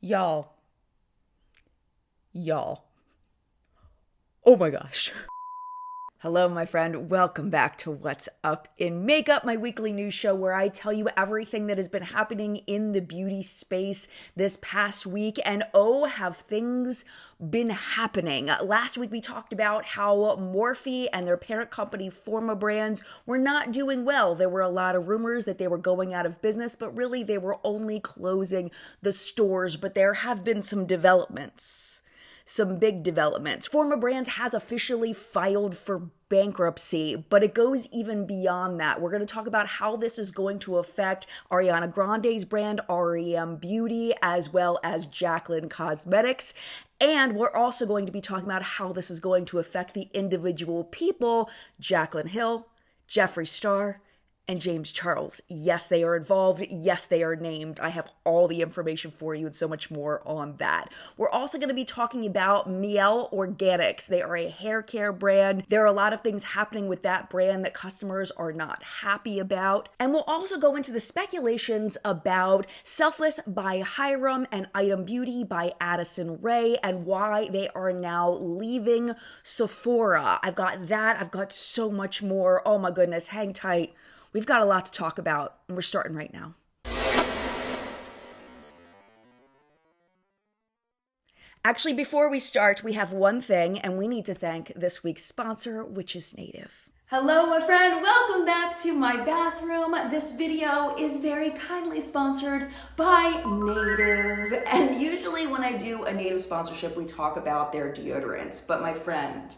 Y'all. Oh my gosh. Hello, my friend. Welcome back to What's Up in Makeup, my weekly news show where I tell you everything that has been happening in the beauty space this past week. And oh, have things been happening. Last week, we talked about how Morphe and their parent company, Forma Brands, were not doing well. There were a lot of rumors that they were going out of business, but really they were only closing the stores. But there have been some developments. Some big developments. Forma Brands has officially filed for bankruptcy, but it goes even beyond that. We're going to talk about how this is going to affect Ariana Grande's brand, REM Beauty, as well as Jaclyn Cosmetics. And we're also going to be talking about how this is going to affect the individual people, Jaclyn Hill, Jeffree Star, and James Charles. Yes, they are involved. Yes, they are named. I have all the information for you and so much more on that. We're also going to be talking about Mielle Organics. They are a hair care brand. There are a lot of things happening with that brand that customers are not happy about. And we'll also go into the speculations about Selfless by Hyram and Item Beauty by Addison Rae and why they are now leaving Sephora. I've got that. I've got so much more. Oh my goodness, hang tight. We've got a lot to talk about, and we're starting right now. Actually, before we start, we have one thing, and we need to thank this week's sponsor, which is Native. Hello, my friend. Welcome back to my bathroom. This video is very kindly sponsored by Native. And usually when I do a Native sponsorship, we talk about their deodorants. But my friend,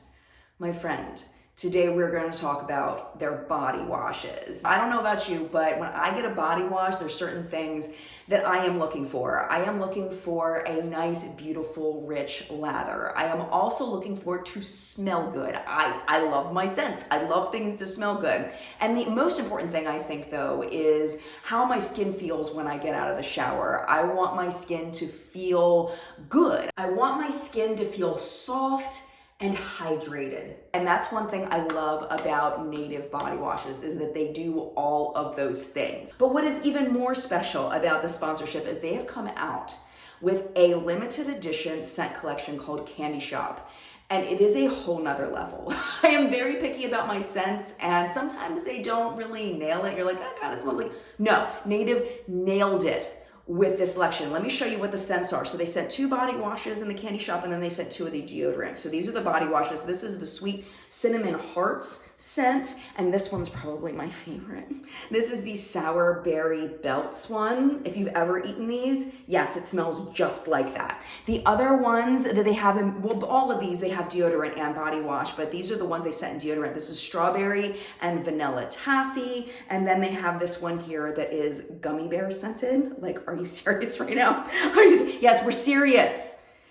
today we're going to talk about their body washes. I don't know about you, but when I get a body wash, there's certain things that I am looking for. I am looking for a nice, beautiful, rich lather. I am also looking for it to smell good. I love my scents. I love things to smell good. And the most important thing I think though is how my skin feels when I get out of the shower. I want my skin to feel good. I want my skin to feel soft and hydrated. And that's one thing I love about Native body washes is that they do all of those things. But what is even more special about the sponsorship is they have come out with a limited edition scent collection called Candy Shop. And it is a whole nother level. I am very picky about my scents and sometimes they don't really nail it. You're like, oh God, it smells like, no, Native nailed it with this selection. Let me show you what the scents are. So they sent 2 body washes in the Candy Shop and then they sent 2 of the deodorants. So these are the body washes. This is the Sweet Cinnamon Hearts scent, and this one's probably my favorite. This is the Sour Berry Belts one. If you've ever eaten these, yes, it smells just like that. The other ones that they have in, well, all of these, they have deodorant and body wash, but these are the ones they sent in deodorant. This is Strawberry and Vanilla Taffy, and then they have this one here that is Gummy Bear scented. Like, are you serious right now? Yes, we're serious.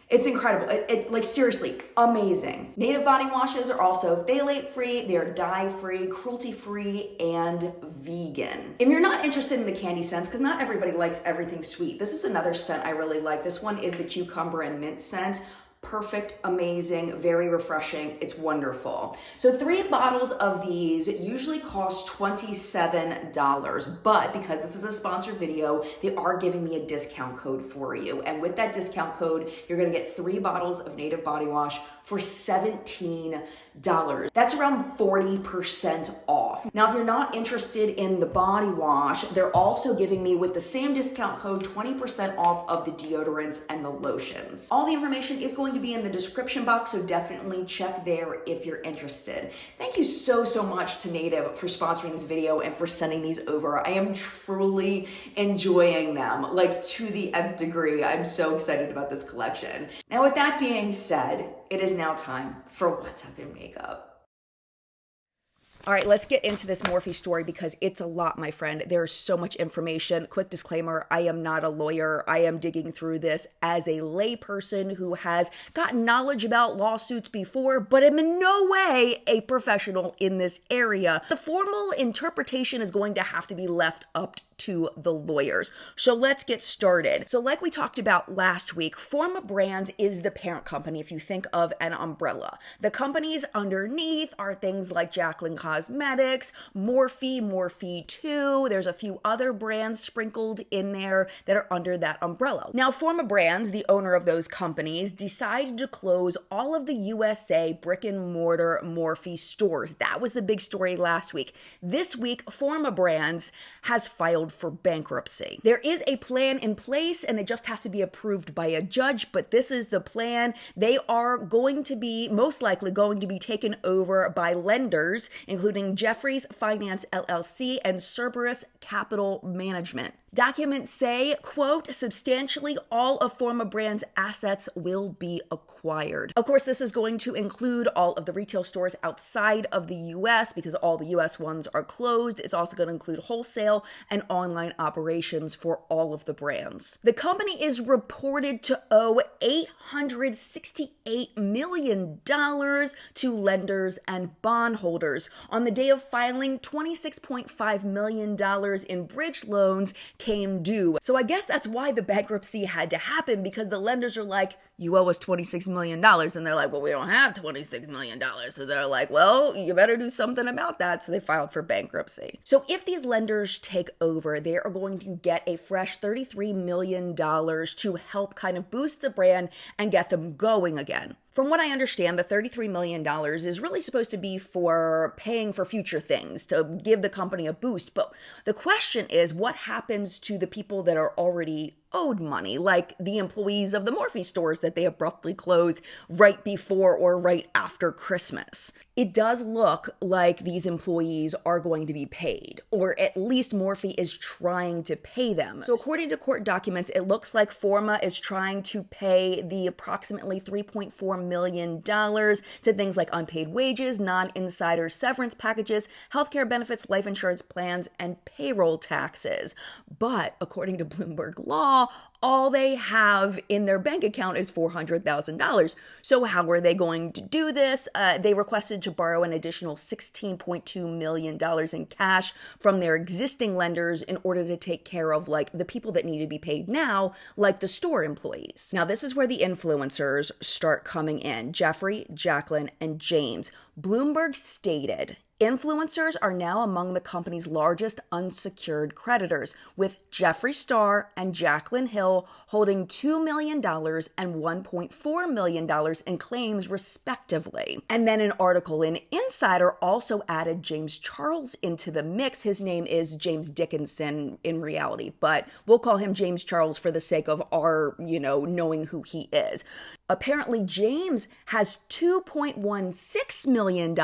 It's incredible. Like seriously, amazing. Native body washes are also phthalate-free, they're dye-free, cruelty-free, and vegan. If you're not interested in the candy scents, because not everybody likes everything sweet, this is another scent I really like. This one is the cucumber and mint scent. Perfect, amazing, very refreshing. It's wonderful. So 3 bottles of these usually cost $27, but because this is a sponsored video, they are giving me a discount code for you. And with that discount code, you're gonna get 3 bottles of Native body wash for $17. That's around 40% off. Now, if you're not interested in the body wash, they're also giving me, with the same discount code, 20% off of the deodorants and the lotions. All the information is going to be in the description box, so definitely check there if you're interested. Thank you so much to Native for sponsoring this video and for sending these over. I am truly enjoying them, like to the nth degree. I'm so excited about this collection. Now, with that being said, it is now time for What's Up in Makeup. All right, let's get into this Morphe story because it's a lot, my friend. There's so much information. Quick disclaimer, I am not a lawyer. I am digging through this as a layperson who has gotten knowledge about lawsuits before, but am in no way a professional in this area. The formal interpretation is going to have to be left up to the lawyers. So let's get started. So like we talked about last week, Forma Brands is the parent company if you think of an umbrella. The companies underneath are things like Jaclyn Cosmetics, Morphe, Morphe 2. There's a few other brands sprinkled in there that are under that umbrella. Now, Forma Brands, the owner of those companies, decided to close all of the USA brick and mortar Morphe stores. That was the big story last week. This week, Forma Brands has filed for bankruptcy. There is a plan in place and it just has to be approved by a judge, but this is the plan. They are going to be, most likely going to be taken over by lenders, including Jefferies Finance LLC and Cerberus Capital Management. Documents say, quote, substantially all of Forma Brands' assets will be acquired. Of course, this is going to include all of the retail stores outside of the US because all the US ones are closed. It's also going to include wholesale and online operations for all of the brands. The company is reported to owe $868 million to lenders and bondholders. On the day of filing, $26.5 million in bridge loans came due. So I guess that's why the bankruptcy had to happen, because the lenders are like, you owe us $26 million. And they're like, well, we don't have $26 million. So they're like, well, you better do something about that. So they filed for bankruptcy. So if these lenders take over, they are going to get a fresh $33 million to help kind of boost the brand and get them going again. From what I understand, the $33 million is really supposed to be for paying for future things, to give the company a boost. But the question is, what happens to the people that are already owed money, like the employees of the Morphe stores that they abruptly closed right before or right after Christmas? It does look like these employees are going to be paid, or at least Morphe is trying to pay them. So according to court documents, it looks like Forma is trying to pay the approximately $3.4 million to things like unpaid wages, non-insider severance packages, healthcare benefits, life insurance plans, and payroll taxes. But according to Bloomberg Law, all they have in their bank account is $400,000. So how are they going to do this? They requested to borrow an additional $16.2 million in cash from their existing lenders in order to take care of like the people that need to be paid now, like the store employees. Now, this is where the influencers start coming in. Jeffrey, Jaclyn, and James. Bloomberg stated, influencers are now among the company's largest unsecured creditors, with Jeffree Star and Jaclyn Hill holding $2 million and $1.4 million in claims, respectively. And then an article in Insider also added James Charles into the mix. His name is James Dickinson in reality, but we'll call him James Charles for the sake of our, knowing who he is. Apparently, James has $2.16 million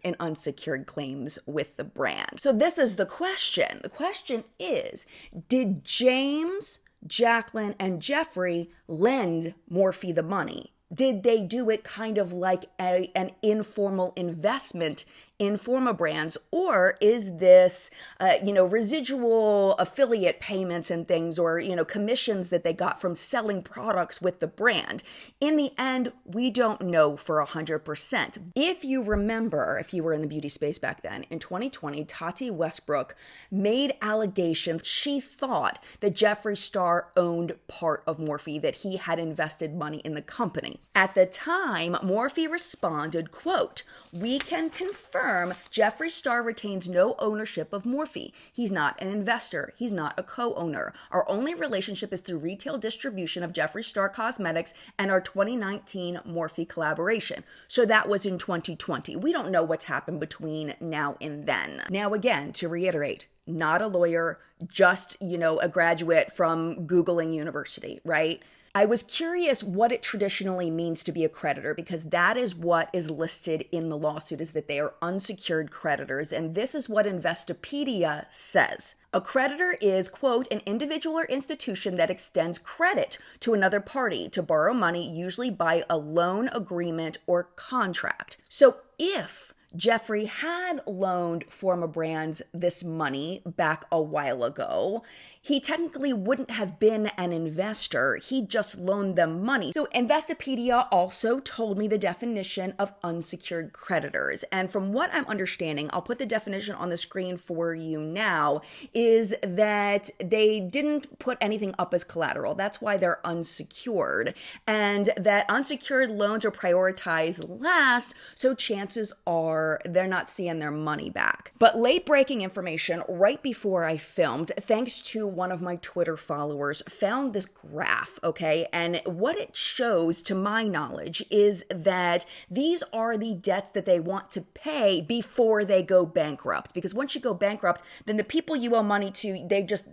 in unsecured claims with the brand. So this is the question. The question is, did James, Jaclyn, and Jeffrey lend Morphe the money? Did they do it kind of like an informal investment in Forma Brands, or is this, residual affiliate payments and things, or, commissions that they got from selling products with the brand? In the end, we don't know for 100%. If you remember, if you were in the beauty space back then, in 2020, Tati Westbrook made allegations. She thought that Jeffree Star owned part of Morphe, that he had invested money in the company. At the time, Morphe responded, quote, "We can confirm Jeffree Star retains no ownership of Morphe. He's not an investor. He's not a co-owner. Our only relationship is through retail distribution of Jeffree Star Cosmetics and our 2019 Morphe collaboration." So that was in 2020. We don't know what's happened between now and then. Now, again, to reiterate, not a lawyer, just, a graduate from Googling University, right? I was curious what it traditionally means to be a creditor, because that is what is listed in the lawsuit, is that they are unsecured creditors. And this is what Investopedia says. A creditor is, quote, an individual or institution that extends credit to another party to borrow money, usually by a loan agreement or contract. So if Jeffrey had loaned Forma Brands this money back a while ago. He technically wouldn't have been an investor. He just loaned them money. So Investopedia also told me the definition of unsecured creditors. And from what I'm understanding, I'll put the definition on the screen for you now, is that they didn't put anything up as collateral. That's why they're unsecured. And that unsecured loans are prioritized last, so chances are they're not seeing their money back. But late breaking information right before I filmed, thanks to one of my Twitter followers, found this graph, okay? And what it shows, to my knowledge, is that these are the debts that they want to pay before they go bankrupt. Because once you go bankrupt, then the people you owe money to,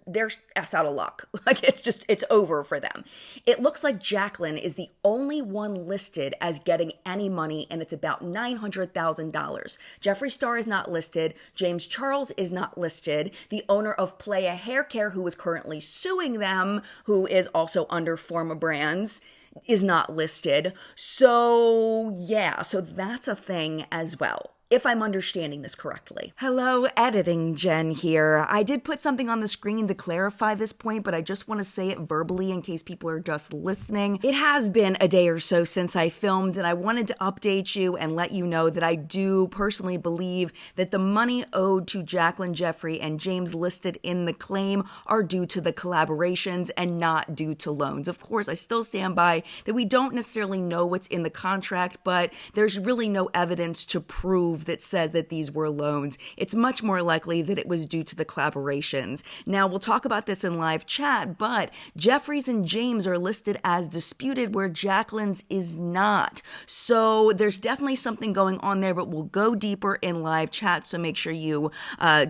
they're ass out of luck. Like it's over for them. It looks like Jacqueline is the only one listed as getting any money, and it's about $900,000. Jeffree Star is not listed. James Charles is not listed. The owner of Playa Hair Care, who is currently suing them, who is also under Forma Brands, is not listed. So yeah, so that's a thing as well, if I'm understanding this correctly. Hello, editing Jen here. I did put something on the screen to clarify this point, but I just want to say it verbally in case people are just listening. It has been a day or so since I filmed, and I wanted to update you and let you know that I do personally believe that the money owed to Jacqueline, Jeffrey, and James listed in the claim are due to the collaborations and not due to loans. Of course, I still stand by that we don't necessarily know what's in the contract, but there's really no evidence to prove that says that these were loans. It's much more likely that it was due to the collaborations. Now, we'll talk about this in live chat, but Jeffrey's and James are listed as disputed where Jacqueline's is not. So there's definitely something going on there, but we'll go deeper in live chat, so make sure you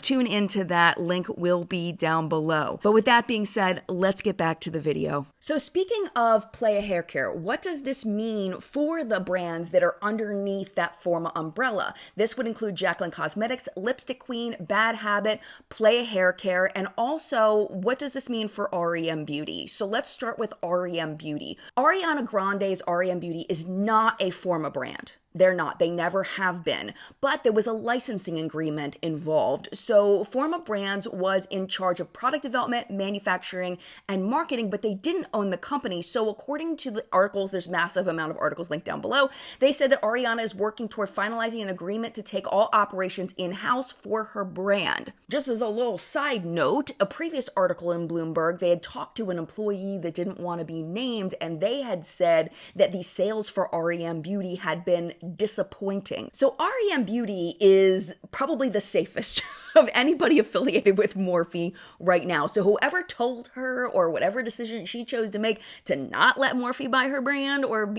tune into that. Link will be down below. But with that being said, let's get back to the video. So speaking of Playa Hair Care, what does this mean for the brands that are underneath that Forma umbrella? This would include Jacqueline Cosmetics, Lipstick Queen, Bad Habit, Playa Hair Care, and also what does this mean for REM Beauty? So let's start with REM Beauty. Ariana Grande's REM Beauty is not a Forma brand. They're not. They never have been. But there was a licensing agreement involved. So Forma Brands was in charge of product development, manufacturing, and marketing, but they didn't own the company. So according to the articles, there's massive amount of articles linked down below, they said that Ariana is working toward finalizing an agreement to take all operations in-house for her brand. Just as a little side note, a previous article in Bloomberg, they had talked to an employee that didn't want to be named, and they had said that the sales for REM Beauty had been disappointing. So REM Beauty is probably the safest of anybody affiliated with Morphe right now. So whoever told her, or whatever decision she chose to make to not let Morphe buy her brand or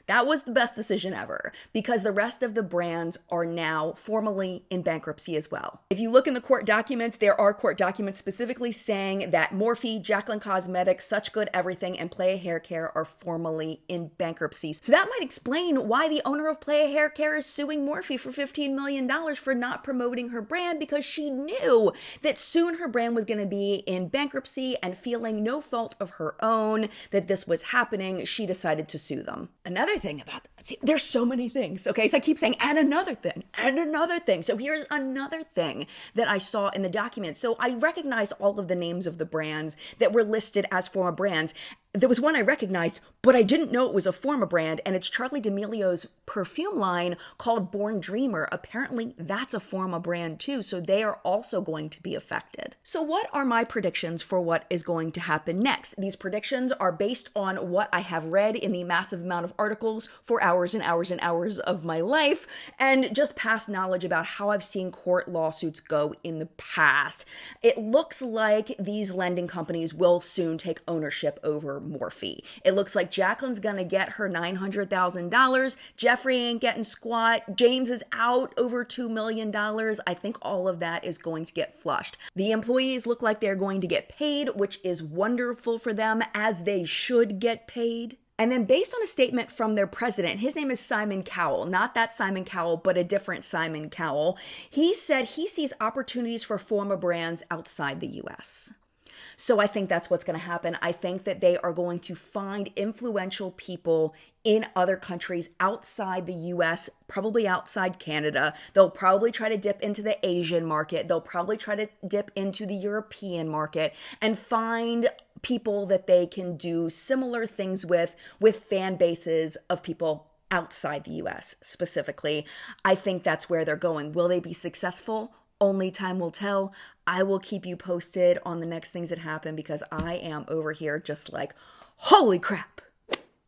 that was the best decision ever, because the rest of the brands are now formally in bankruptcy as well. If you look in the court documents, there are court documents specifically saying that Morphe, Jacqueline Cosmetics, Such Good Everything, and Playa Hair Care are formally in bankruptcy. So that might explain why the owner of Playa Hair Care is suing Morphe for $15 million for not promoting her brand, because she knew that soon her brand was going to be in bankruptcy, and feeling no fault of her own that this was happening, she decided to sue them. Another thing about that, see, there's so many things, okay? So I keep saying, and another thing, and another thing. So here's another thing that I saw in the document. So I recognized all of the names of the brands that were listed as Forma brands. There was one I recognized, but I didn't know it was a Forma brand, and it's Charli D'Amelio's perfume line called Born Dreamer. Apparently, that's a Forma brand too, so they are also going to be affected. So what are my predictions for what is going to happen next? These predictions are based on what I have read in the massive amount of articles for hours and hours and hours of my life, and just past knowledge about how I've seen court lawsuits go in the past. It looks like these lending companies will soon take ownership over Morphe. It looks like Jacqueline's gonna get her $900,000. Jeffrey ain't getting squat. James is out over $2 million. I think all of that is going to get flushed. The employees look like they're going to get paid, which is wonderful for them, as they should get paid. And then based on a statement from their president, his name is Simon Cowell, not that Simon Cowell, but a different Simon Cowell. He said he sees opportunities for Forma brands outside the US. So I think that's what's going to happen. I think that they are going to find influential people in other countries outside the US, probably outside Canada. They'll probably try to dip into the Asian market. They'll probably try to dip into the European market and find people that they can do similar things with fan bases of people outside the US specifically. I think that's where they're going. Will they be successful? Only time will tell. I will keep you posted on the next things that happen because I am over here just like, holy crap.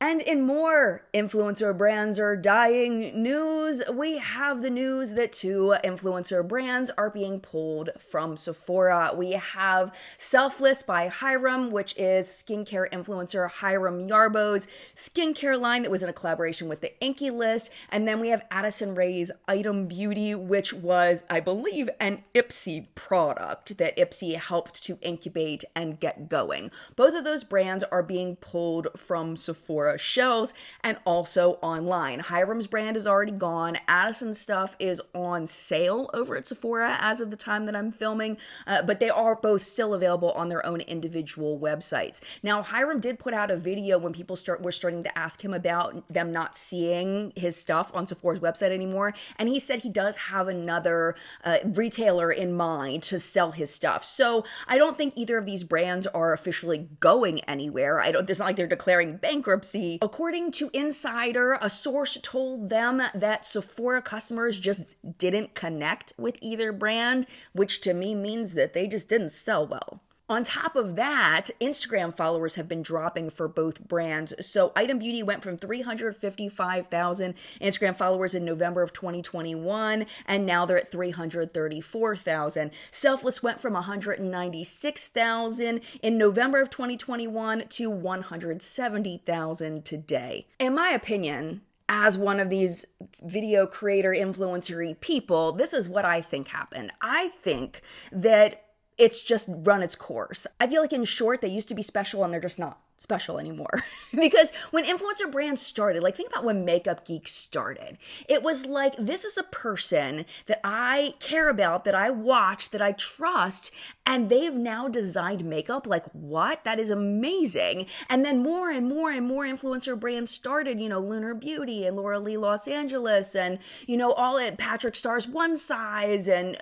And in more influencer brands are dying news, we have the news that 2 influencer brands are being pulled from Sephora. We have Selfless by Hyram, which is skincare influencer Hyram Yarbo's skincare line that was in a collaboration with the Inky List. And then we have Addison Rae's Item Beauty, which was, I believe, an Ipsy product that Ipsy helped to incubate and get going. Both of those brands are being pulled from Sephora shelves and also online. Hyram's brand is already gone. Addison's stuff is on sale over at Sephora as of the time that I'm filming, but they are both still available on their own individual websites. Now, Hyram did put out a video when people were starting to ask him about them not seeing his stuff on Sephora's website anymore, and he said he does have another retailer in mind to sell his stuff. So I don't think either of these brands are officially going anywhere. It's not like they're declaring bankruptcy. According to Insider, a source told them that Sephora customers just didn't connect with either brand, which to me means that they just didn't sell well. On top of that, Instagram followers have been dropping for both brands. So Item Beauty went from 355,000 Instagram followers in November of 2021, and now they're at 334,000. Selfless went from 196,000 in November of 2021 to 170,000 today. In my opinion, as one of these video creator influencer-y people, this is what I think happened. I think that it's just run its course. I feel like in short, they used to be special and they're just not special anymore. Because when influencer brands started, like think about when Makeup Geek started. It was like, this is a person that I care about, that I watch, that I trust, and they've now designed makeup. Like, what? That is amazing. And then more and more and more influencer brands started, Lunar Beauty and Laura Lee Los Angeles and, all at Patrick Starr's One Size and,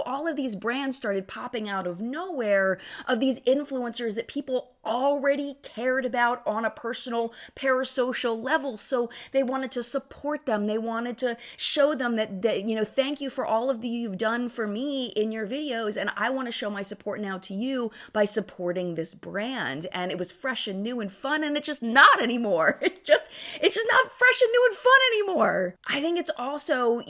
all of these brands started popping out of nowhere of these influencers that people already cared about on a personal parasocial level. So they wanted to support them. They wanted to show them that thank you for all of you've done for me in your videos. And I want to show my support now to you by supporting this brand. And it was fresh and new and fun. And it's just not anymore. It's just not fresh and new and fun anymore. I think it's also,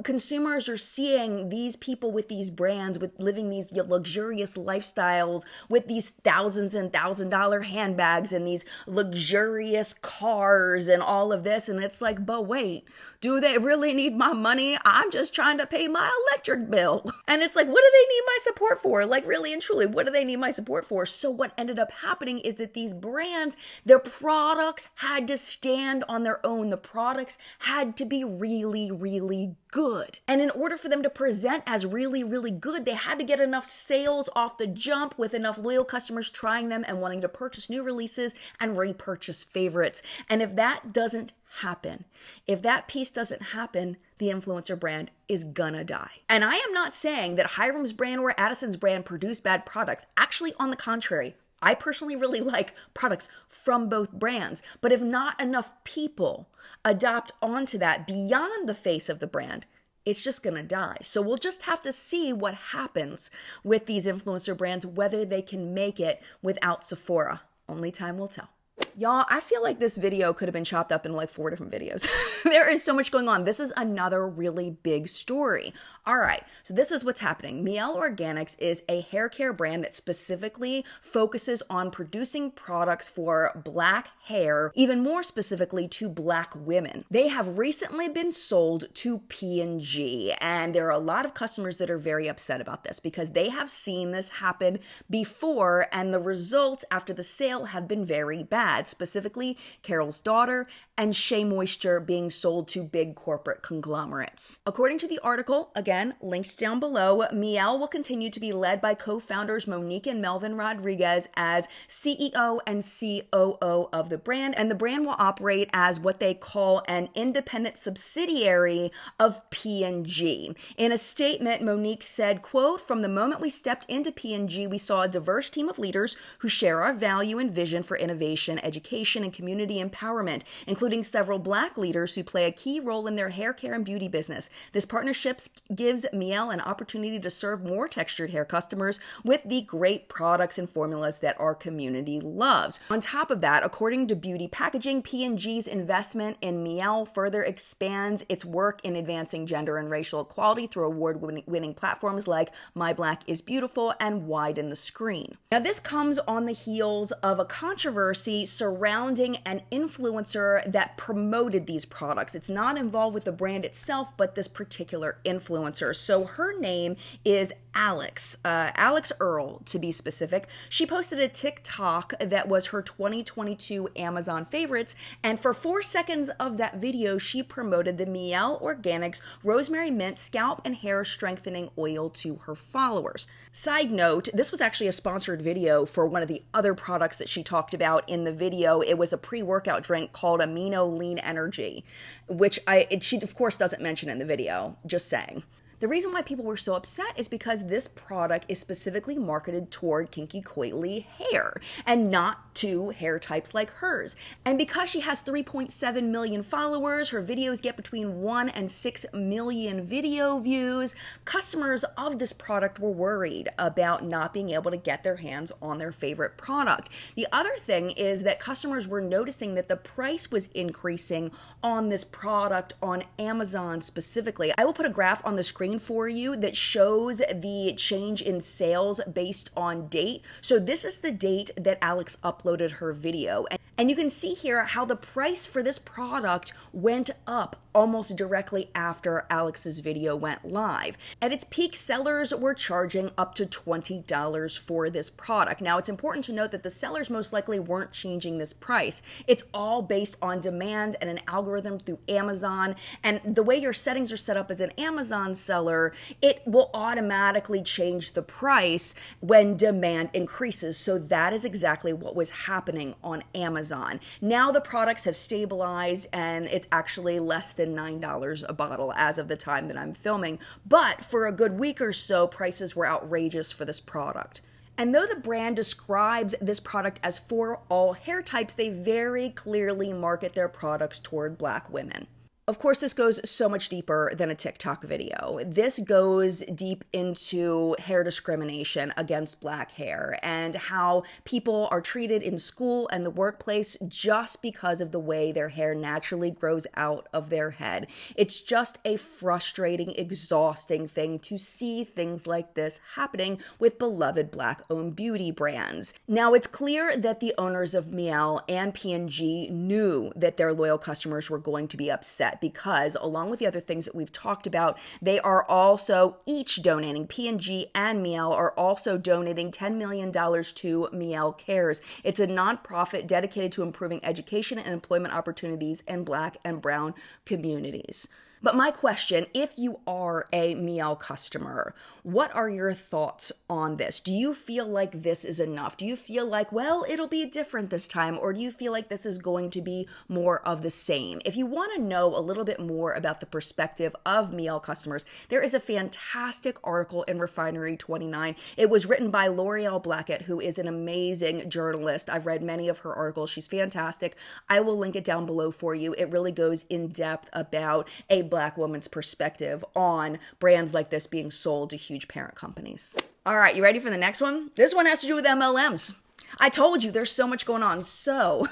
consumers are seeing these people with these brands, with living these luxurious lifestyles, with these thousands and $1,000 handbags and these luxurious cars and all of this. And it's like, but wait, do they really need my money? I'm just trying to pay my electric bill. And it's like, what do they need my support for? Like, really and truly, what do they need my support for? So what ended up happening is that these brands, their products had to stand on their own. The products had to be really, really good. And in order for them to present as really, really good, they had to get enough sales off the jump with enough loyal customers trying them and wanting to purchase new releases and repurchase favorites. And if that doesn't happen, if that piece doesn't happen, the influencer brand is gonna die. And I am not saying that Hyram's brand or Addison's brand produce bad products. Actually, on the contrary, I personally really like products from both brands. But if not enough people adopt onto that beyond the face of the brand, it's just gonna die. So we'll just have to see what happens with these influencer brands, whether they can make it without Sephora. Only time will tell. Y'all, I feel like this video could have been chopped up into like 4 different videos. There is so much going on. This is another really big story. All right, so this is what's happening. Mielle Organics is a hair care brand that specifically focuses on producing products for Black hair, even more specifically to Black women. They have recently been sold to P&G, and there are a lot of customers that are very upset about this because they have seen this happen before, and the results after the sale have been very bad. had, specifically Carol's Daughter and Shea Moisture being sold to big corporate conglomerates. According to the article, again, linked down below, Mielle will continue to be led by co-founders Monique and Melvin Rodriguez as CEO and COO of the brand, and the brand will operate as what they call an independent subsidiary of P&G. In a statement, Monique said, quote, "From the moment we stepped into P&G, we saw a diverse team of leaders who share our value and vision for innovation, education, and community empowerment, including several Black leaders who play a key role in their hair care and beauty business. This partnership gives Mielle an opportunity to serve more textured hair customers with the great products and formulas that our community loves." On top of that, according to Beauty Packaging, P&G's investment in Mielle further expands its work in advancing gender and racial equality through award-winning platforms like My Black is Beautiful and Widen the Screen. Now, this comes on the heels of a controversy surrounding an influencer that promoted these products. It's not involved with the brand itself, but this particular influencer. So her name is Alex Earl, to be specific. She posted a TikTok that was her 2022 Amazon favorites, and for 4 seconds of that video, she promoted the Mielle Organics Rosemary Mint Scalp and Hair Strengthening Oil to her followers. Side note, this was actually a sponsored video for one of the other products that she talked about in the video. It was a pre-workout drink called Amino Lean Energy, which she of course doesn't mention in the video, just saying. The reason why people were so upset is because this product is specifically marketed toward kinky coily hair and not to hair types like hers. And because she has 3.7 million followers, her videos get between 1 and 6 million video views. Customers of this product were worried about not being able to get their hands on their favorite product. The other thing is that customers were noticing that the price was increasing on this product on Amazon specifically. I will put a graph on the screen for you that shows the change in sales based on date. So this is the date that Alex uploaded her video. And you can see here how the price for this product went up almost directly after Alex's video went live. At its peak, sellers were charging up to $20 for this product. Now, it's important to note that the sellers most likely weren't changing this price. It's all based on demand and an algorithm through Amazon. And the way your settings are set up as an Amazon seller, it will automatically change the price when demand increases. So that is exactly what was happening on Amazon. Now the products have stabilized and it's actually less than $9 a bottle as of the time that I'm filming. But for a good week or so, prices were outrageous for this product. And though the brand describes this product as for all hair types, they very clearly market their products toward Black women. Of course, this goes so much deeper than a TikTok video. This goes deep into hair discrimination against Black hair and how people are treated in school and the workplace just because of the way their hair naturally grows out of their head. It's just a frustrating, exhausting thing to see things like this happening with beloved Black-owned beauty brands. Now, it's clear that the owners of Mielle and P&G knew that their loyal customers were going to be upset, because along with the other things that we've talked about, they are also each donating, P&G and Mielle are also donating $10 million to Mielle Cares. It's a nonprofit dedicated to improving education and employment opportunities in Black and brown communities. But my question, if you are a Mielle customer, what are your thoughts on this? Do you feel like this is enough? Do you feel like, well, it'll be different this time? Or do you feel like this is going to be more of the same? If you want to know a little bit more about the perspective of Mielle customers, there is a fantastic article in Refinery 29. It was written by L'Oreal Blackett, who is an amazing journalist. I've read many of her articles. She's fantastic. I will link it down below for you. It really goes in depth about a Black woman's perspective on brands like this being sold to huge parent companies. All right, you ready for the next one? This one has to do with MLMs. I told you there's so much going on. So,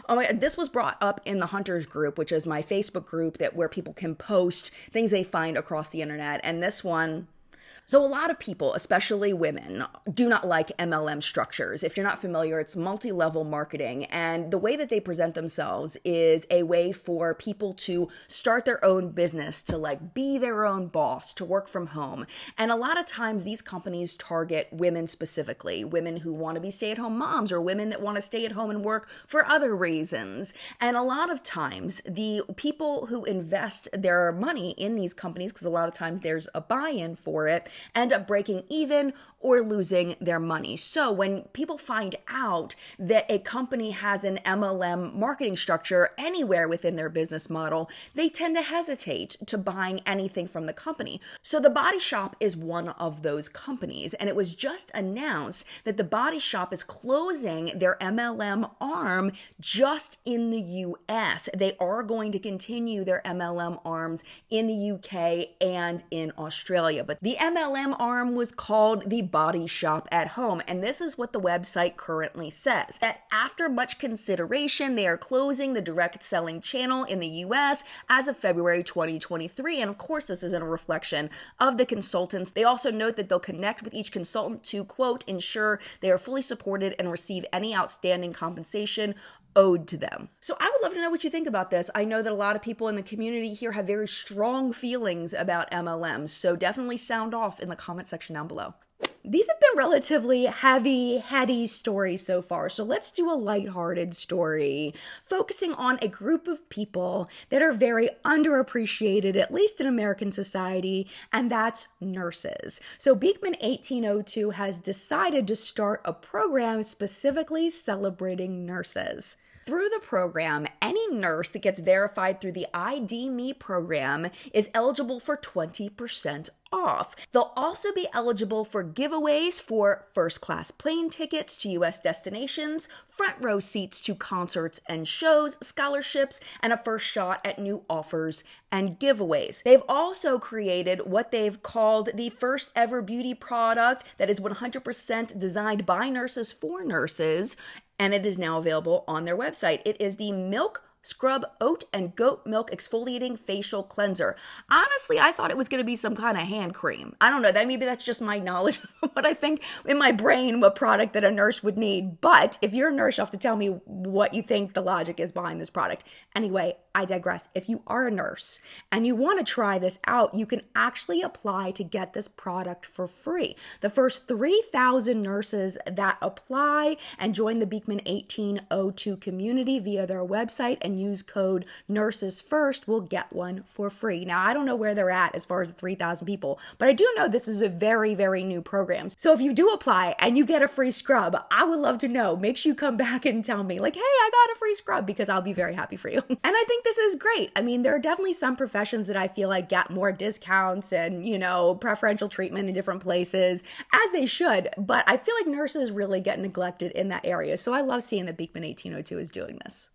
oh my God, this was brought up in the Hunters group, which is my Facebook group where people can post things they find across the internet. And this one, So a lot of people, especially women, do not like MLM structures. If you're not familiar, it's multi-level marketing. And the way that they present themselves is a way for people to start their own business, to like be their own boss, to work from home. And a lot of times these companies target women specifically, women who want to be stay-at-home moms or women that want to stay at home and work for other reasons. And a lot of times the people who invest their money in these companies, because a lot of times there's a buy-in for it, end up breaking even or losing their money. So when people find out that a company has an MLM marketing structure anywhere within their business model, they tend to hesitate to buying anything from the company. So The Body Shop is one of those companies, and it was just announced that The Body Shop is closing their MLM arm just in the US. They are going to continue their MLM arms in the UK and in Australia, but the MLM arm was called the Body Shop at Home, and this is what the website currently says, that after much consideration, they are closing the direct selling channel in the US as of February 2023, and of course this isn't a reflection of the consultants. They also note that they'll connect with each consultant to, quote, ensure they are fully supported and receive any outstanding compensation owed to them. So I would love to know what you think about this. I know that a lot of people in the community here have very strong feelings about MLMs, so definitely sound off in the comment section down below. These have been relatively heavy, heady stories so far, so let's do a lighthearted story focusing on a group of people that are very underappreciated, at least in American society, and that's nurses. So Beekman 1802 has decided to start a program specifically celebrating nurses. Through the program, any nurse that gets verified through the ID Me program is eligible for 20% off. They'll also be eligible for giveaways for first-class plane tickets to U.S. destinations, front row seats to concerts and shows, scholarships, and a first shot at new offers and giveaways. They've also created what they've called the first ever beauty product that is 100% designed by nurses for nurses, and it is now available on their website. It is the Milk Scrub Oat and Goat Milk Exfoliating Facial Cleanser. Honestly, I thought it was going to be some kind of hand cream. I don't know, maybe that's just my knowledge of what I think in my brain, what product that a nurse would need. But if you're a nurse, you'll have to tell me what you think the logic is behind this product. Anyway, I digress. If you are a nurse and you want to try this out, you can actually apply to get this product for free. The first 3,000 nurses that apply and join the Beekman 1802 community via their website and use code NURSESFIRST will get one for free. Now, I don't know where they're at as far as the 3,000 people, but I do know this is a very, very new program. So if you do apply and you get a free scrub, I would love to know. Make sure you come back and tell me like, hey, I got a free scrub, because I'll be very happy for you. And I think this is great. I mean, there are definitely some professions that I feel like get more discounts and, preferential treatment in different places, as they should, but I feel like nurses really get neglected in that area. So I love seeing that Beekman 1802 is doing this.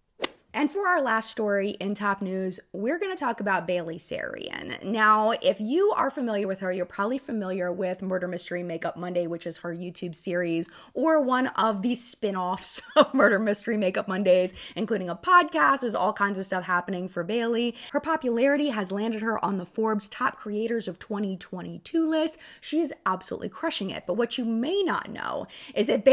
And for our last story in top news, we're going to talk about Bailey Sarian. Now, if you are familiar with her, you're probably familiar with Murder Mystery Makeup Monday, which is her YouTube series, or one of the spin-offs of Murder Mystery Makeup Mondays, including a podcast. There's all kinds of stuff happening for Bailey. Her popularity has landed her on the Forbes Top Creators of 2022 list. She is absolutely crushing it. But what you may not know is that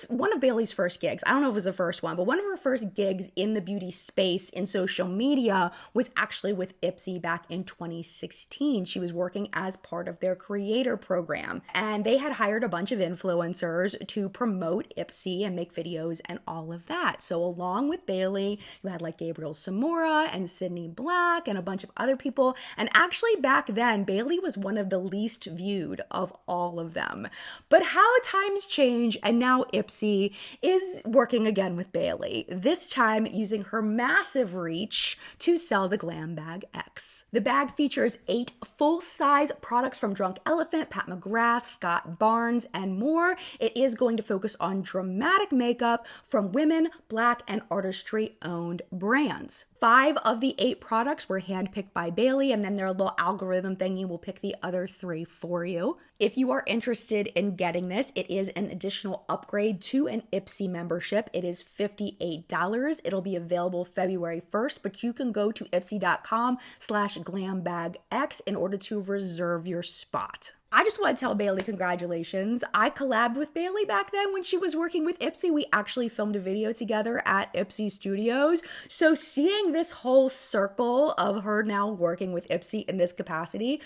one of Bailey's first gigs, I don't know if it was the first one, but one of her first gigs in the beauty space in social media was actually with Ipsy back in 2016. She was working as part of their creator program, and they had hired a bunch of influencers to promote Ipsy and make videos and all of that. So along with Bailey, you had like Gabriel Samora and Sydney Black and a bunch of other people. And actually back then, Bailey was one of the least viewed of all of them. But how times change, and now Ipsy is working again with Bailey, this time using her massive reach to sell the Glam Bag X. The bag features 8 full-size products from Drunk Elephant, Pat McGrath, Scott Barnes, and more. It is going to focus on dramatic makeup from women, Black, and artistry-owned brands. 5 of the 8 products were handpicked by Bailey, and then their little algorithm thingy will pick the other 3 for you. If you are interested in getting this, it is an additional upgrade to an Ipsy membership. It is $58. It'll be available available February 1st, but you can go to ipsy.com/glambagx in order to reserve your spot. I just want to tell Bailey congratulations. I collabed with Bailey back then when she was working with Ipsy. We actually filmed a video together at Ipsy Studios. So seeing this whole circle of her now working with Ipsy in this capacity,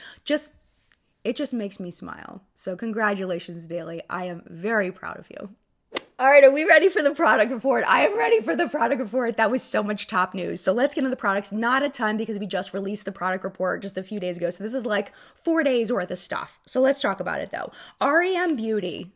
it just makes me smile. So congratulations, Bailey. I am very proud of you. All right, are we ready for the product report? I am ready for the product report. That was so much top news. So let's get into the products. Not a ton because we just released the product report just a few days ago. So this is like 4 days worth of stuff. So let's talk about it though. REM Beauty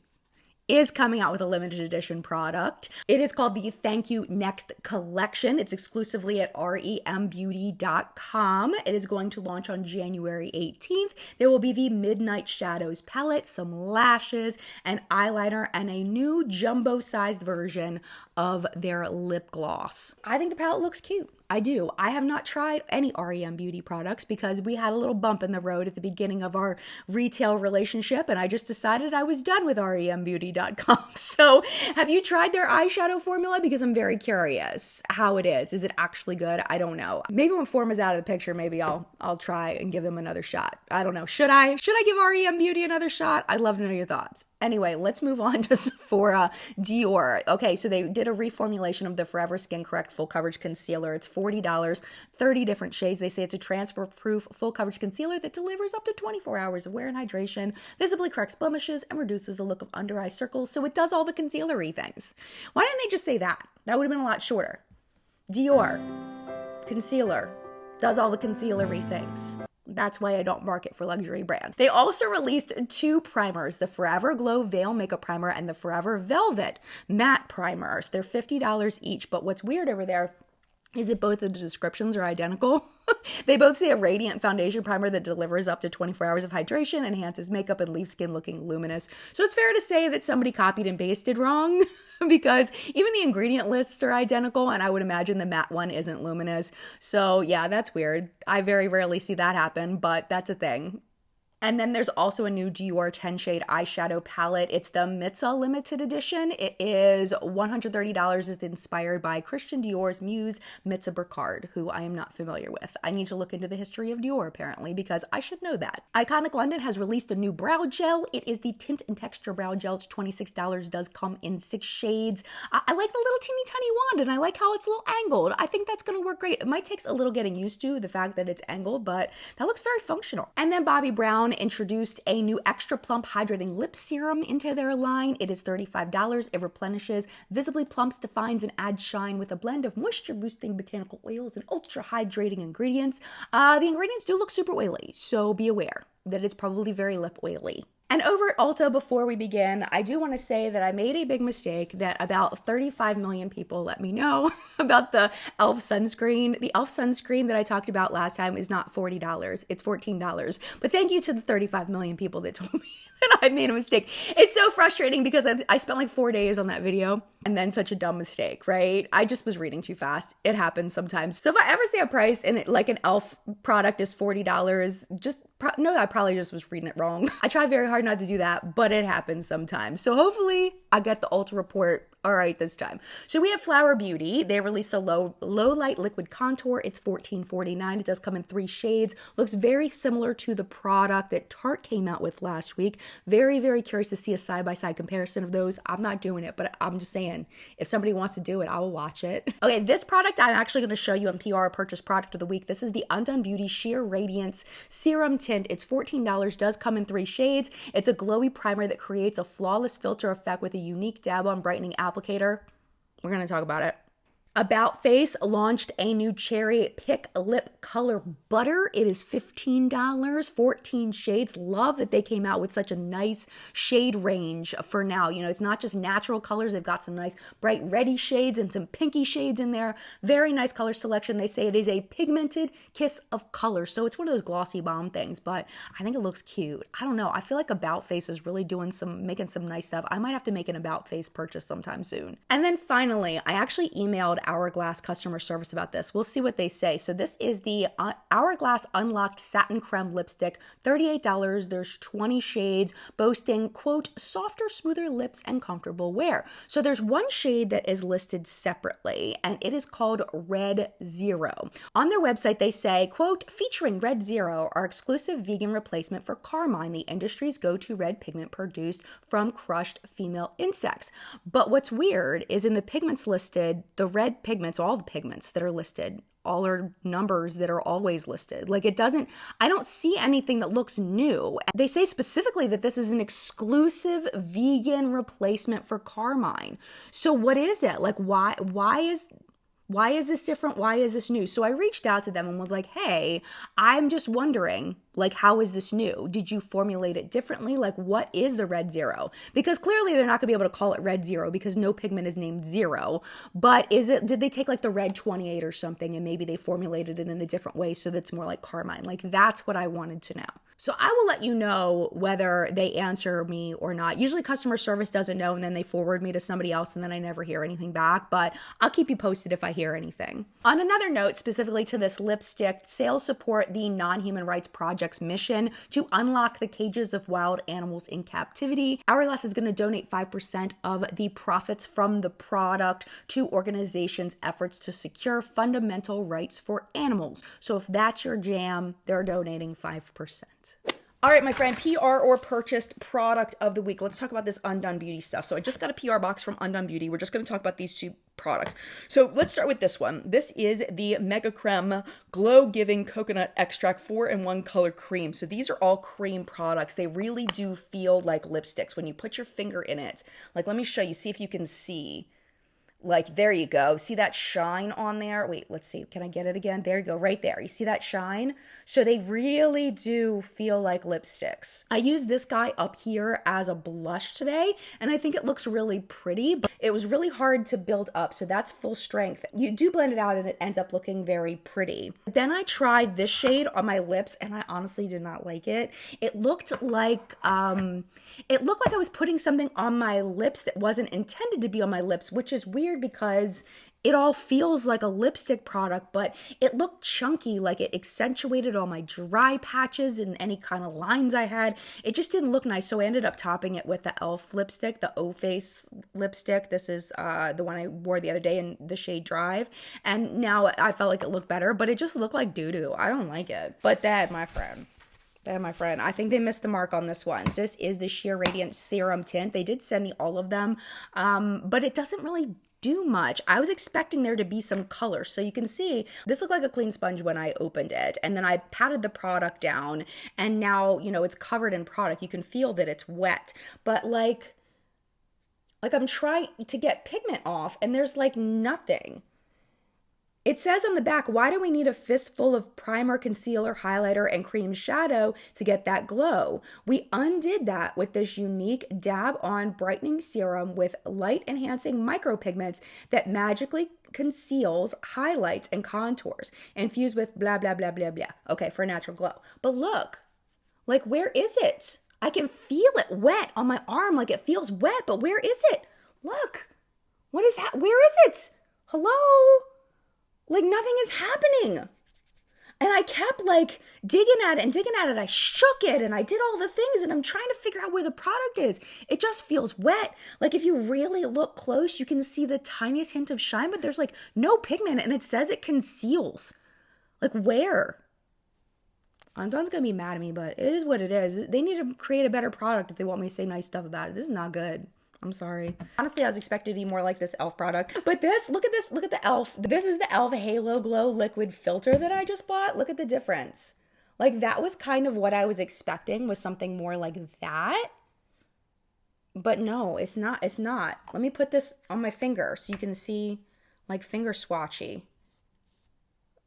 is coming out with a limited edition product. It is called the Thank You Next collection. It's exclusively at rembeauty.com. It is going to launch on January 18th. There will be the Midnight Shadows palette, some lashes, an eyeliner, and a new jumbo-sized version of their lip gloss. I think the palette looks cute. I do. I have not tried any REM Beauty products because we had a little bump in the road at the beginning of our retail relationship, and I just decided I was done with rembeauty.com. So have you tried their eyeshadow formula? Because I'm very curious how it is. Is it actually good? I don't know. Maybe when Form is out of the picture, maybe I'll try and give them another shot. I don't know. Should I give REM Beauty another shot? I'd love to know your thoughts. Anyway, let's move on to Sephora Dior. Okay, so they did a reformulation of the Forever Skin Correct Full Coverage Concealer. It's $40, 30 different shades. They say it's a transfer-proof full coverage concealer that delivers up to 24 hours of wear and hydration, visibly corrects blemishes, and reduces the look of under-eye circles. So it does all the concealer-y things. Why didn't they just say that? That would have been a lot shorter. Dior, concealer, does all the concealer-y things. That's why I don't market for luxury brands. They also released 2 primers, the Forever Glow Veil Makeup Primer and the Forever Velvet Matte Primers. They're $50 each, but what's weird over there is that both of the descriptions are identical. They both say a radiant foundation primer that delivers up to 24 hours of hydration, enhances makeup, and leaves skin looking luminous. So it's fair to say that somebody copied and pasted wrong because even the ingredient lists are identical, and I would imagine the matte one isn't luminous. So yeah, that's weird. I very rarely see that happen, but that's a thing. And then there's also a new Dior 10 shade eyeshadow palette. It's the Mitza limited edition. It is $130. It's inspired by Christian Dior's muse, Mitza Burkhardt, who I am not familiar with. I need to look into the history of Dior apparently because I should know that. Iconic London has released a new brow gel. It is the Tint and Texture brow gel. It's $26. Does come in 6 shades. I like the little teeny tiny wand and I like how it's a little angled. I think that's going to work great. It might take a little getting used to the fact that it's angled, but that looks very functional. And then Bobbi Brown introduced a new extra plump hydrating lip serum into their line. It is $35. It replenishes, visibly plumps, defines, and adds shine with a blend of moisture boosting botanical oils and ultra hydrating ingredients. The ingredients do look super oily, so be aware that it's probably very lip oily. And over at Ulta, before we begin, I do want to say that I made a big mistake that about 35 million people let me know about the e.l.f. sunscreen. The e.l.f. sunscreen that I talked about last time is not $40, it's $14. But thank you to the 35 million people that told me that I made a mistake. It's so frustrating because I spent like 4 days on that video and then such a dumb mistake, right? I just was reading too fast. It happens sometimes. So if I ever say a price and like an e.l.f. product is $40, just no, I probably just was reading it wrong. I try very hard not to do that, but it happens sometimes. So hopefully I get the Ulta report all right this time. So we have Flower Beauty. They released a Lowlight liquid contour. It's $14.49. It does come in 3 shades. Looks very similar to the product that Tarte came out with last week. Very, very curious to see a side-by-side comparison of those. I'm not doing it, but I'm just saying, if somebody wants to do it, I will watch it. Okay, this product I'm actually going to show you on PR Purchase Product of the Week. This is the Undone Beauty Sheer Radiance Serum Tint. It's $14. Does come in 3 shades. It's a glowy primer that creates a flawless filter effect with a unique dab on brightening applicator. We're going to talk about it. About Face launched a new Cherry Pick Lip Color Butter. It is $15, 14 shades. Love that they came out with such a nice shade range for now. You know, it's not just natural colors. They've got some nice bright reddy shades and some pinky shades in there. Very nice color selection. They say it is a pigmented kiss of color. So it's one of those glossy bomb things, but I think it looks cute. I don't know. I feel like About Face is really making some nice stuff. I might have to make an About Face purchase sometime soon. And then finally, I actually emailed Hourglass customer service about this. We'll see what they say. So this is the Hourglass Unlocked Satin Crème Lipstick, $38. There's 20 shades, boasting, quote, softer, smoother lips and comfortable wear. So there's one shade that is listed separately, and it is called Red Zero. On their website, they say, quote, featuring Red Zero, our exclusive vegan replacement for carmine, the industry's go-to red pigment produced from crushed female insects. But what's weird is in the pigments listed, the red pigments, all the pigments that are listed, all are numbers that are always listed. Like I don't see anything that looks new. They say specifically that this is an exclusive vegan replacement for carmine. So what is it? Like why is this different? Why is this new? So I reached out to them and was like, hey, I'm just wondering, like, how is this new? Did you formulate it differently? Like, what is the Red Zero? Because clearly they're not gonna be able to call it Red Zero because no pigment is named Zero. But did they take like the Red 28 or something and maybe they formulated it in a different way so that's more like carmine? Like, that's what I wanted to know. So I will let you know whether they answer me or not. Usually customer service doesn't know and then they forward me to somebody else and then I never hear anything back, but I'll keep you posted if I hear anything. On another note, specifically to this lipstick, sales support the Non-Human Rights Project's mission to unlock the cages of wild animals in captivity. Hourglass is going to donate 5% of the profits from the product to organizations' efforts to secure fundamental rights for animals. So if that's your jam, they're donating 5%. All right, my friend, PR or purchased product of the week. Let's talk about this Undone Beauty stuff. So I just got a PR box from Undone Beauty. We're just going to talk about these two products. So let's start with this one. This is the Mega Crème Glow Giving Coconut Extract 4-in-1 Color Cream. So these are all cream products. They really do feel like lipsticks when you put your finger in it. Like, let me show you, see if you can see. Like, there you go. See that shine on there? Wait, let's see. Can I get it again? There you go, right there. You see that shine? So they really do feel like lipsticks. I used this guy up here as a blush today, and I think it looks really pretty, but it was really hard to build up, so that's full strength. You do blend it out, and it ends up looking very pretty. Then I tried this shade on my lips, and I honestly did not like it. It looked like I was putting something on my lips that wasn't intended to be on my lips, which is weird because it all feels like a lipstick product, but it looked chunky, like it accentuated all my dry patches and any kind of lines I had. It just didn't look nice, so I ended up topping it with the e.l.f. lipstick, the O-Face lipstick. This is the one I wore the other day in the shade Drive, and now I felt like it looked better, but it just looked like doo-doo. I don't like it. But that, my friend, I think they missed the mark on this one. This is the Sheer Radiance Serum Tint. They did send me all of them, but it doesn't really do much. I was expecting there to be some color. So you can see this looked like a clean sponge when I opened it. And then I patted the product down and now, you know, it's covered in product. You can feel that it's wet, but like I'm trying to get pigment off and there's like nothing. It says on the back, why do we need a fistful of primer, concealer, highlighter, and cream shadow to get that glow? We undid that with this unique dab-on brightening serum with light-enhancing micropigments that magically conceals, highlights, and contours, infused with blah, blah, blah, blah, blah. Okay, for a natural glow. But look, like, where is it? I can feel it wet on my arm, like it feels wet, but where is it? Look, where is it? Hello? Like, nothing is happening. And I kept like digging at it. I shook it and I did all the things and I'm trying to figure out where the product is. It just feels wet. Like, if you really look close, you can see the tiniest hint of shine, but there's like no pigment and it says it conceals. Like, where? Undone's gonna be mad at me, but it is what it is. They need to create a better product if they want me to say nice stuff about it. This is not good. I'm sorry. Honestly, I was expecting to be more like this e.l.f. product. But this, look at the e.l.f. This is the e.l.f. Halo Glow Liquid Filter that I just bought. Look at the difference. Like, that was kind of what I was expecting, was something more like that. But no, it's not. Let me put this on my finger so you can see, like, finger swatchy.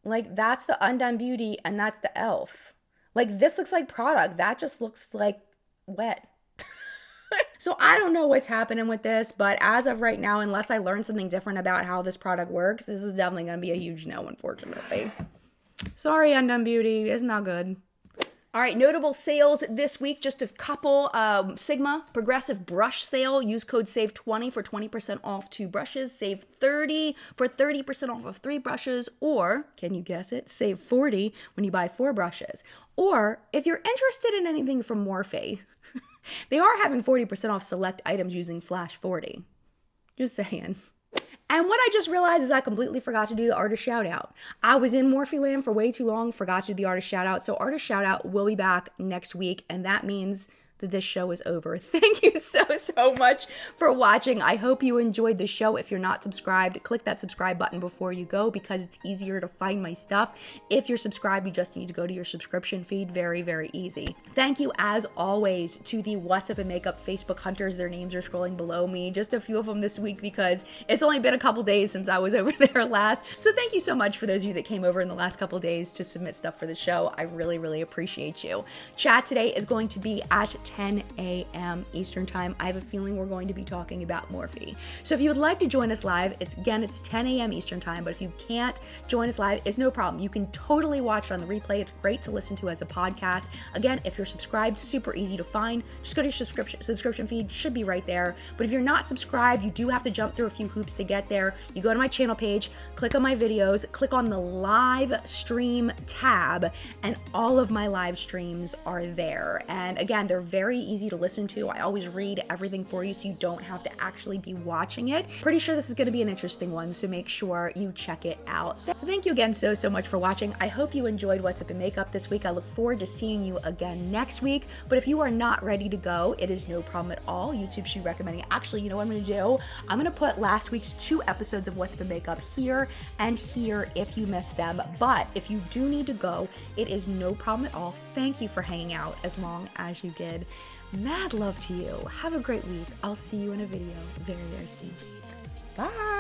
Like, that's the Undone Beauty and that's the e.l.f. Like, this looks like product. That just looks like wet. So I don't know what's happening with this, but as of right now, unless I learn something different about how this product works, this is definitely going to be a huge no, unfortunately. Sorry, Undone Beauty. It's not good. All right, notable sales this week, just a couple. Sigma Progressive Brush Sale. Use code SAVE20 for 20% off 2 brushes. Save 30 for 30% off of 3 brushes. Or, can you guess it? Save 40 when you buy 4 brushes. Or, if you're interested in anything from Morphe, they are having 40% off select items using Flash 40. Just saying. And what I just realized is I completely forgot to do the artist shout out. I was in Morphe land for way too long, forgot to do the artist shout out. So artist shout out will be back next week, and that means that this show is over. Thank you so much for watching. I hope you enjoyed the show. If you're not subscribed, click that subscribe button before you go because it's easier to find my stuff. If you're subscribed, you just need to go to your subscription feed. Very, very easy. Thank you as always to the What's Up in Makeup Facebook hunters. Their names are scrolling below me. Just a few of them this week because it's only been a couple days since I was over there last. So thank you so much for those of you that came over in the last couple days to submit stuff for the show. I really, really appreciate you. Chat today is going to be at 10 a.m. Eastern time. I have a feeling we're going to be talking about Morphe. So if you would like to join us live, it's 10 a.m. Eastern time, but if you can't join us live, it's no problem. You can totally watch it on the replay. It's great to listen to as a podcast. Again, if you're subscribed, super easy to find. Just go to your subscription feed, should be right there. But if you're not subscribed, you do have to jump through a few hoops to get there. You go to my channel page, click on my videos, click on the live stream tab, and all of my live streams are there. And again, they're very easy to listen to. I always read everything for you so you don't have to actually be watching it. Pretty sure this is going to be an interesting one, so make sure you check it out. So thank you again so much for watching. I hope you enjoyed What's Up in Makeup this week. I look forward to seeing you again next week. But if you are not ready to go, it is no problem at all. YouTube should be recommending. Actually, you know what I'm going to do? I'm going to put last week's 2 episodes of What's Up in Makeup here and here if you missed them. But if you do need to go, it is no problem at all. Thank you for hanging out as long as you did. Mad love to you. Have a great week. I'll see you in a video very, very soon. Bye.